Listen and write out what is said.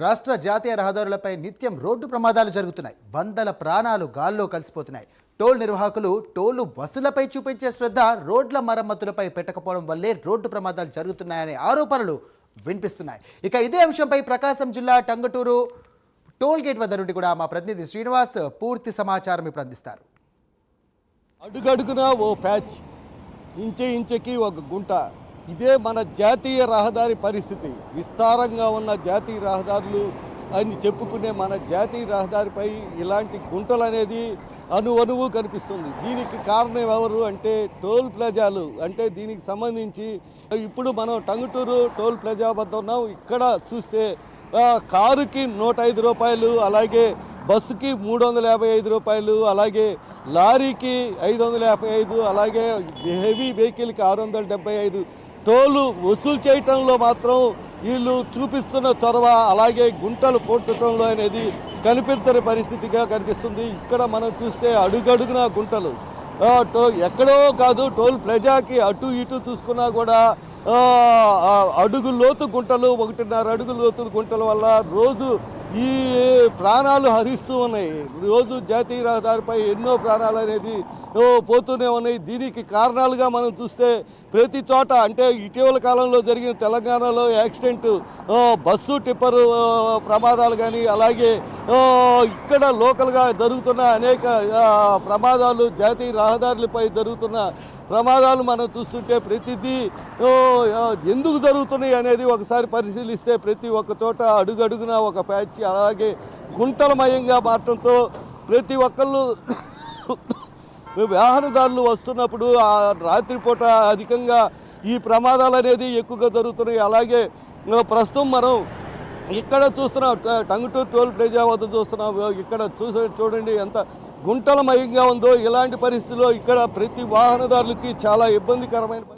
రాష్ట్ర జాతీయ రహదారులపై నిత్యం రోడ్డు ప్రమాదాలు జరుగుతున్నాయి. వందల ప్రాణాలు గాల్లో కలిసిపోతున్నాయి. టోల్ నిర్వాహకులు టోలు బస్సులపై చూపించే శ్రద్ధ రోడ్ల మరమ్మతులపై పెట్టకపోవడం వల్లే రోడ్డు ప్రమాదాలు జరుగుతున్నాయనే ఆరోపణలు వినిపిస్తున్నాయి. ఇక ఇదే అంశంపై ప్రకాశం జిల్లా టంగుటూరు టోల్ గేట్ వద్ద నుండి కూడా మా ప్రతినిధి శ్రీనివాస్ పూర్తి సమాచారం ఇప్పుడు అందిస్తారు. అడుగడుగునా ఓ ప్యాచ్, ఇంచెకి ఒక గుంట. ఇదే మన జాతీయ రహదారి పరిస్థితి. విస్తారంగా ఉన్న జాతీయ రహదారులు అని చెప్పుకునే మన జాతీయ రహదారిపై ఇలాంటి గుంటలు అనేది అణువణువు కనిపిస్తుంది. దీనికి కారణం ఎవరు అంటే టోల్ ప్లాజాలు. అంటే దీనికి సంబంధించి ఇప్పుడు మనం టంగుటూరు టోల్ ప్లాజా వద్ద ఉన్నాం. ఇక్కడ చూస్తే కారుకి 105 రూపాయలు, అలాగే బస్సుకి 355 రూపాయలు, అలాగే లారీకి 555, అలాగే హెవీ వెహికల్కి 675 టోలు వసూలు చేయటంలో మాత్రం వీళ్ళు చూపిస్తున్న చొరవ, అలాగే గుంటలు పోడ్చడంలో అనేది కనిపించని పరిస్థితిగా కనిపిస్తుంది. ఇక్కడ మనం చూస్తే అడుగడుగున గుంటలు. ఎక్కడో కాదు, టోల్ ప్లాజాకి అటు ఇటు చూసుకున్నా కూడా అడుగు లోతు గుంటలు, 1.5 అడుగు లోతు గుంటల వల్ల రోజు ఈ ప్రాణాలు హరిస్తూ ఉన్నాయి. రోజు జాతీయ రహదారిపై ఎన్నో ప్రాణాలు అనేది పోతూనే ఉన్నాయి. దీనికి కారణాలుగా మనం చూస్తే ప్రతి చోట, అంటే ఇటీవల కాలంలో జరిగిన తెలంగాణలో యాక్సిడెంట్, బస్సు టిప్పరు ప్రమాదాలు కానీ, అలాగే ఇక్కడ లోకల్గా జరుగుతున్న అనేక ప్రమాదాలు, జాతీయ రహదారులపై జరుగుతున్న ప్రమాదాలు మనం చూస్తుంటే ప్రతిదీ ఎందుకు జరుగుతున్నాయి అనేది ఒకసారి పరిశీలిస్తే ప్రతి ఒక్క చోట అడుగడుగున ఒక ప్యాచ్, అలాగే గుంటలమయంగా మారటంతో ప్రతి ఒక్కళ్ళు వాహనదారులు వస్తున్నప్పుడు రాత్రిపూట అధికంగా ఈ ప్రమాదాలు అనేది ఎక్కువగా జరుగుతున్నాయి. అలాగే ప్రస్తుతం మనం ఇక్కడ చూస్తున్నాం, టంగుటూరు టోల్ ప్లాజా వద్ద చూస్తున్నాం. ఇక్కడ చూడండి ఎంత గుంటలమయంగా ఉందో. ఇలాంటి పరిస్థితుల్లో ఇక్కడ ప్రతి వాహనదారులకి చాలా ఇబ్బందికరమైన